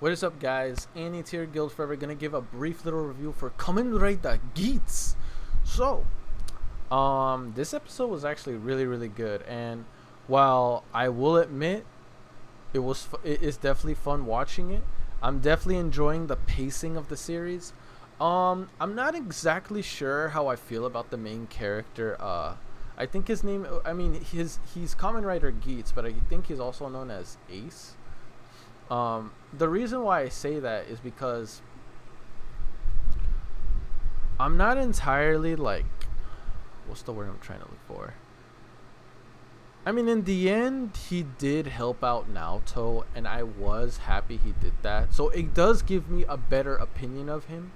What is up, guys? Annie's here, Guild Forever. Gonna give a brief little review for Kamen Rider Geats. So, this episode was actually really good, and while I will admit it is definitely fun watching it, I'm definitely enjoying the pacing of the series. I'm not exactly sure how I feel about the main character. I think his name. I mean, he's Kamen Rider Geats, but I think he's also known as Ace. The reason why I say that is because I'm not entirely like, what's the word I'm trying to look for? I mean, in the end, he did help out Naoto, and I was happy he did that. So it does give me a better opinion of him.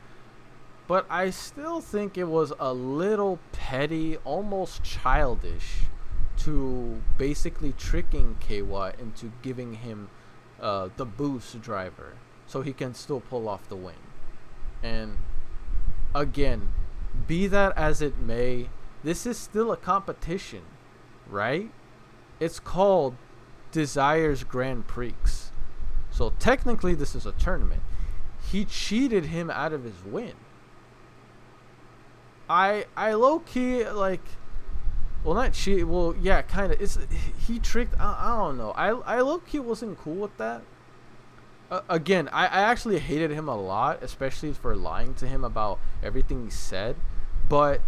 But I still think it was a little petty, almost childish, to basically tricking Kewa into giving him the boost driver so he can still pull off the win. And again, be that as it may, this is still a competition, right? It's called Desire's Grand Prix. So technically this is a tournament. He cheated him out of his win. I low-key, like, well, not cheat. Well, yeah, kind of. He tricked. I don't know. I low-key wasn't cool with that. Again, I actually hated him a lot, especially for lying to him about everything he said. But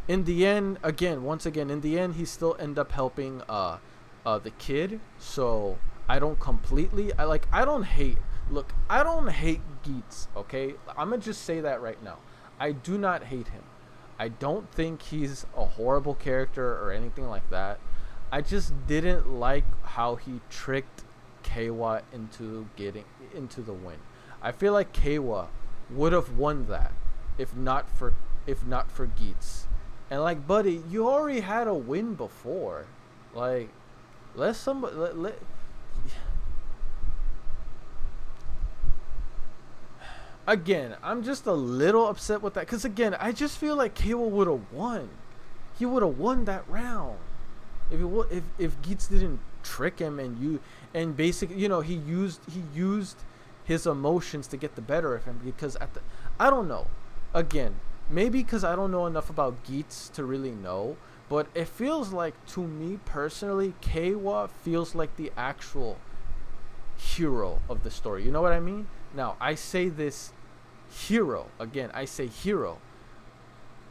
in the end, once again, in the end, he still ended up helping the kid. So I don't completely. I don't hate. Look, I don't hate Geats. Okay, I'm gonna just say that right now. I do not hate him. I don't think he's a horrible character or anything like that. I just didn't like how he tricked Kewa into getting into the win. I feel like Kewa would have won that if not for Geats. And like, buddy, you already had a win before. Like, Again, I'm just a little upset with that because again, I just feel like Kewa would have won. He would have won that round if Geats didn't trick him and basically, he used his emotions to get the better of him. Because I don't know. Again, maybe because I don't know enough about Geats to really know, but it feels like, to me personally, Kewa feels like the actual hero of the story. You know what I mean? Now, I say this hero. Again, I say hero.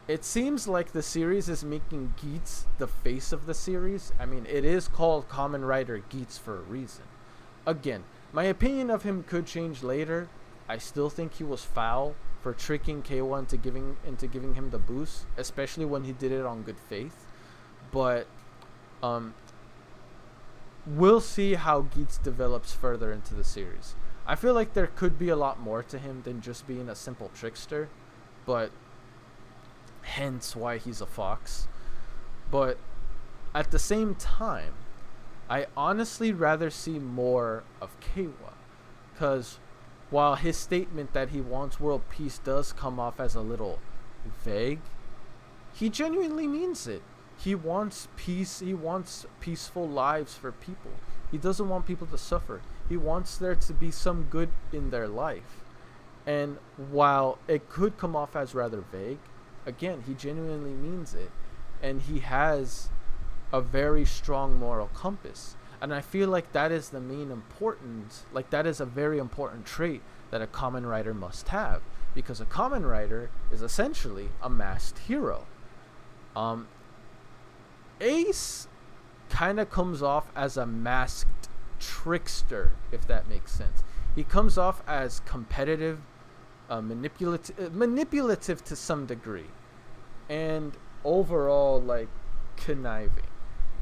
It seems like the series is making Geats the face of the series. I mean, it is called Kamen Rider Geats for a reason. Again, my opinion of him could change later. I still think he was foul for tricking Kewa into giving him the boost, especially when he did it on good faith. But we'll see how Geats develops further into the series. I feel like there could be a lot more to him than just being a simple trickster, but hence why he's a fox. But at the same time, I honestly rather see more of Kewa, because while his statement that he wants world peace does come off as a little vague, he genuinely means it. He wants peace. He wants peaceful lives for people. He doesn't want people to suffer. He wants there to be some good in their life. And while it could come off as rather vague, again, he genuinely means it. And he has a very strong moral compass. And I feel like that is the main importance. Like, that is a very important trait that a Kamen Rider must have. Because a Kamen Rider is essentially a masked hero. Ace kind of comes off as a masked trickster, if that makes sense. He comes off as competitive, manipulative to some degree, and overall like conniving.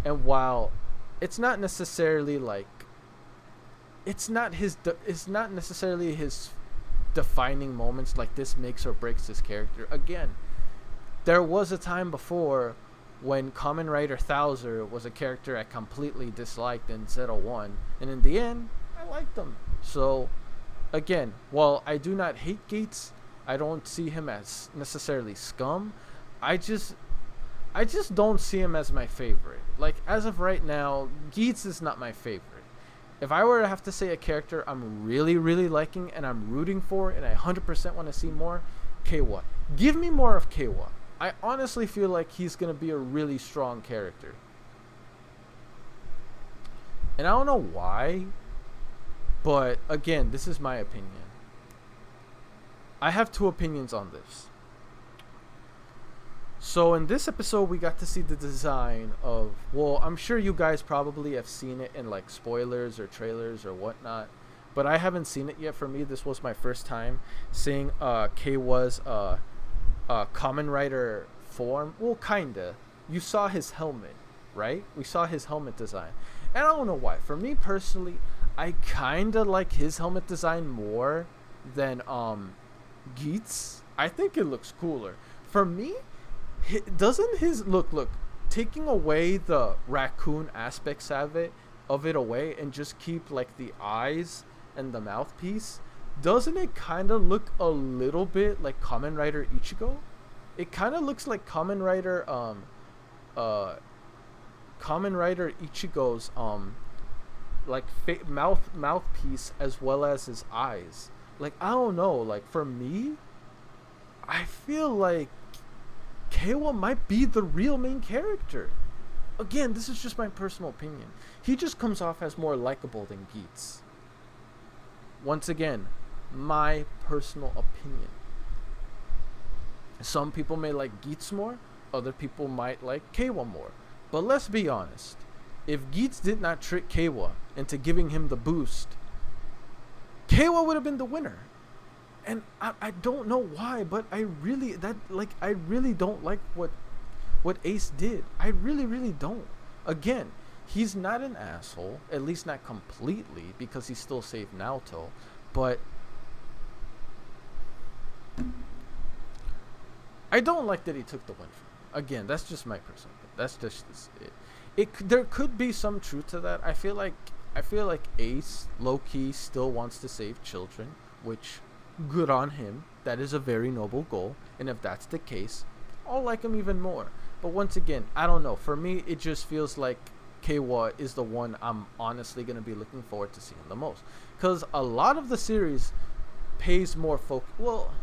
And while it's not necessarily like it's not necessarily his defining moments, like this makes or breaks his character. Again, there was a time before when Kamen Rider Thouser was a character I completely disliked in Z01, and in the end, I liked him. So, again, while I do not hate Geats, I don't see him as necessarily scum. I just don't see him as my favorite. Like, as of right now, Geats is not my favorite. if I were to have to say a character I'm really, really liking and I'm rooting for and I 100% want to see more, Kewa. Give me more of Kewa. I honestly feel like he's going to be a really strong character. And I don't know why, but again, this is my opinion. I have two opinions on this. So in this episode, we got to see the design of, well, I'm sure you guys probably have seen it in like spoilers or trailers or whatnot, but I haven't seen it yet. For me, this was my first time seeing Kewa's Kamen Rider form. Well, kinda. You saw his helmet, right? We saw his helmet design. And I don't know why. For me personally, I kinda like his helmet design more than Geats. I think it looks cooler. For me, doesn't his look taking away the raccoon aspects of it away and just keep like the eyes and the mouthpiece, doesn't it kind of look a little bit like Kamen Rider Ichigo? It kind of looks like Kamen Rider Ichigo's like mouthpiece as well as his eyes. Like, I don't know, like for me, I feel like Kewa might be the real main character. Again, this is just my personal opinion. He just comes off as more likable than Geats. Once again, my personal opinion. Some people may like Geats more, other people might like Kewa more. But let's be honest. If Geats did not trick Kewa into giving him the boost, Kewa would have been the winner. And I don't know why, but I really don't like what Ace did. I really don't. Again, he's not an asshole, at least not completely, because he still saved Naoto, but I don't like that he took the win from him. Again, that's just my personal opinion. That's just it. There could be some truth to that. I feel like Ace low-key still wants to save children, which good on him. That is a very noble goal, and if that's the case, I'll like him even more. But once again, I don't know. For me, it just feels like Kewa is the one I'm honestly going to be looking forward to seeing the most, because a lot of the series pays more focus. Well,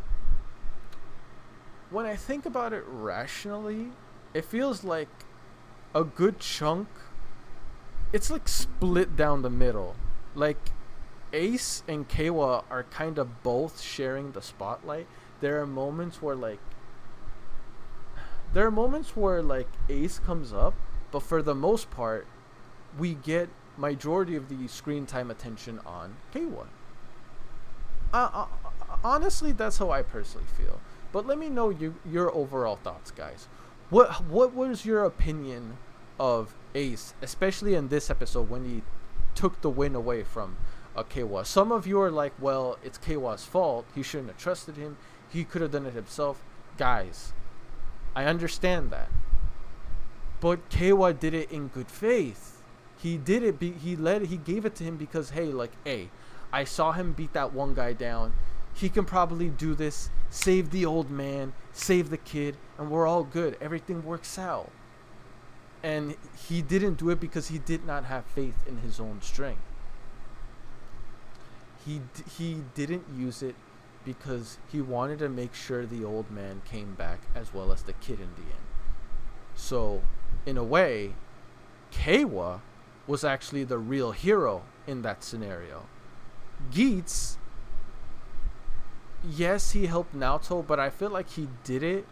when I think about it rationally, it feels like a good chunk, it's like split down the middle. Like Ace and Kewa are kind of both sharing the spotlight. There are moments where Ace comes up, but for the most part, we get majority of the screen time attention on Kewa. Honestly, that's how I personally feel. But let me know your overall thoughts, guys. What was your opinion of Ace, especially in this episode when he took the win away from Kewa? Some of you are like, well, it's Kewa's fault. He shouldn't have trusted him. He could have done it himself. Guys, I understand that. But Kewa did it in good faith. He did it. He gave it to him because, hey, I saw him beat that one guy down. He can probably do this. Save the old man. Save the kid. And we're all good. Everything works out. And he didn't do it because he did not have faith in his own strength. He didn't use it because he wanted to make sure the old man came back as well as the kid in the end. So, in a way, Kewa was actually the real hero in that scenario. Geats, yes, he helped Naoto, but I feel like he did it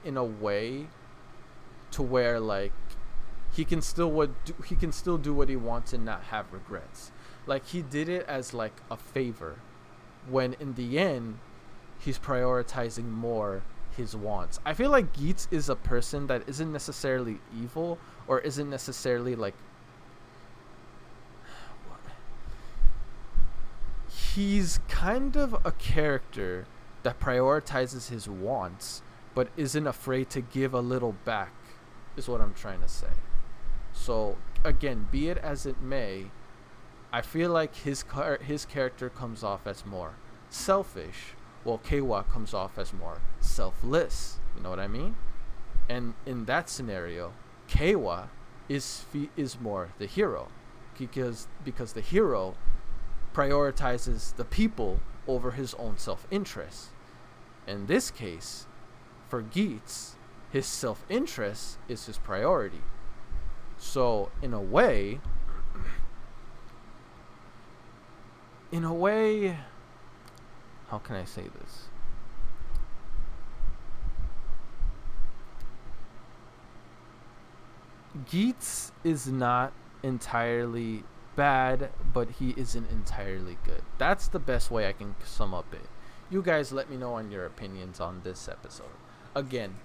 in a way to where like he can still do what he wants and not have regrets. Like he did it as like a favor, when in the end he's prioritizing more his wants. I feel like Geats is a person that isn't necessarily evil or isn't necessarily like, he's kind of a character that prioritizes his wants but isn't afraid to give a little back, is what I'm trying to say. So again, be it as it may, I feel like his character comes off as more selfish, while Kewa comes off as more selfless. You know what I mean? And in that scenario, Kewa is more the hero. because the hero prioritizes the people over his own self-interest. In this case, for Geats, his self-interest is his priority. So in a way, how can I say this? Geats is not entirely bad, but he isn't entirely good. That's the best way I can sum up it. You guys let me know on your opinions on this episode. Again,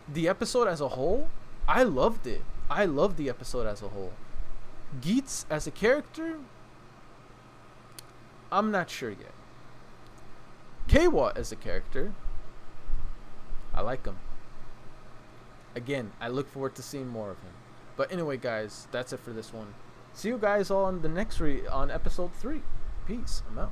the episode as a whole, I loved it. I loved the episode as a whole. Geats as a character, I'm not sure yet. Kewa as a character, I like him. Again, I look forward to seeing more of him. But anyway, guys, that's it for this one. See you guys on the next on episode 3. Peace. I'm out.